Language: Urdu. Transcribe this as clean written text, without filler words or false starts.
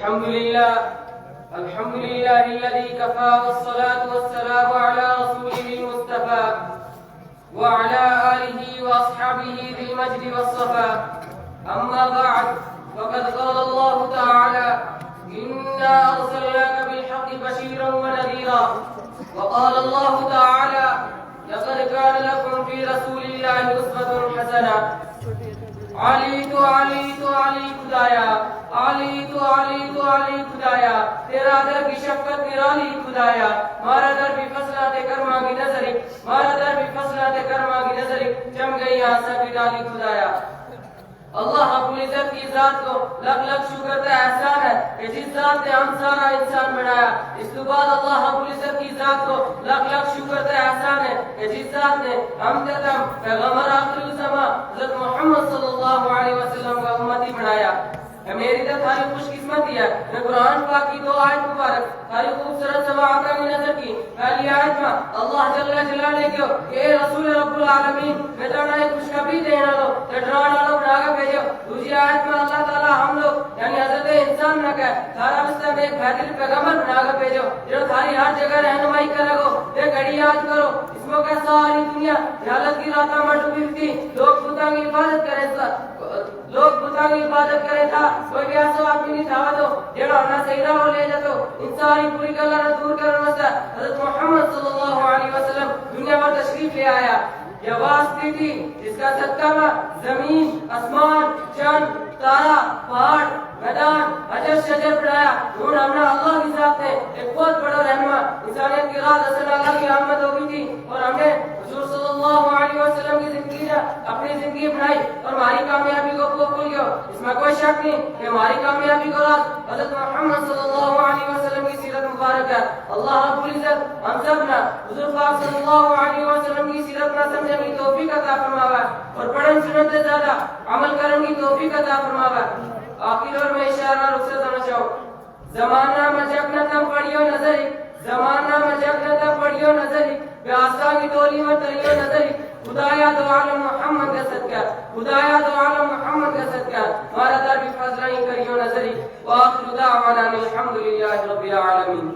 الحمد لله الذي كفى والصلاة والسلام على رسوله المصطفى وعلى آله وأصحابه ذي المجد والصفا. أما بعد فقد قال الله تعالى: إنا أرسلناك بالحق بشيرا ونذيرا. وقال الله تعالى: لقد كان لكم في رسول الله أسوة حسنة. علی تو علی خدایا، علی تو علی خدایا، تیرا در کی شفقت نرالی خدایا، مارا در بھی فصلات کرما کی نظری، مارا در بھی فصلات کرما کی نظری، چم گئی آسا کی ڈالی خدایا. اللہ رب العزت کی ذات کو لکھ لکھ شکر تے احسان ہے کہ جس ذات نے ہم سارا انسان بنایا. اس کے بعد اللہ رب العزت کی ذات کو لکھ لکھ شکر تے احسان ہے کہ جس ذات نے ہم تم پیغمبر آخر الزمان حضرت محمد صلی اللہ علیہ وسلم کا امتی بنایا. میری تو تھاری خوش قسمتی ہے میں قرآن پاک کی دو آیت مبارک تھاری خوبصورت سوا آقا کی نظر کی. پہلی آیت میں اللہ جل جلالہ کہو کہ اے رسول رب العالمین میں تمہارا ایک خوشخبری دینا لو تے ڈرانا لو بناگا بھیجو. دوسری آیت میں اللہ تعالیٰ ہم لوگ یعنی حضرت انسان نہ کہے تھارا رستہ میں ایک بہترین پیغمبر بناگا بھیجو جو تھاری ہر جگہ رہنمائی کرے گو. یہ گھڑی یاد کرو اس موقع ساری دنیا جہالت کی راتاں میں ڈوبی تھی. لوگ بتاں کی عبادت کریں تھا کوئی بھی ایسا اپنی نہیں تھا تو جڑا نہ صحیح راہ لے جاتا ان ساری پوری گلا نہ دور کرنے واسطے حضرت محمد صلی اللہ علیہ وسلم دنیا میں تشریف لے آیا. یہ واسطی تھی جس کا صدقہ میں زمین، آسمان، چاند، تارا، پہاڑ، میدان، حجر شجر بڑھایا. ہم نے اللہ کی ذات نے ایک بہت بڑا رہنما انسانیت کی راہ اصل اللہ کی آمد ہو گئی تھی اور ہم نے حضور صلی اللہ علیہ وسلم کی زندگی نے اپنی زندگی بنائی اور ہماری کامیابی کو قبول کیا. اس میں کوئی شک نہیں کہ ہماری کامیابی کو راز حضرت محمد صلی اللہ علیہ وسلم کی سیرت مبارک ہے. اللہ رب العزت ہم سب نے حضور پاک صلی اللہ علیہ وسلم کی سیرت نہ سمجھنے کی توفیق عطا فرماوے اور پڑھن سنن سے زیادہ عمل کرنے کی توفیق عطا فرماوے. آخر اور میں اشارہ رخصت ہونا چاہوں. زمانہ میں جب نہ تم پڑھیو نظری، زمانہ میں جب نہ تم پڑھیو نظری، بے آسا کی تولی میں تریو نظری. خدایا دو عالم محمد کا صدقہ، خدایا دو عالم محمد کا صدقہ، مارا در بھی فضلہ ہی کریو نظری. وآخر دعوانا الحمدللہ رب العالمین.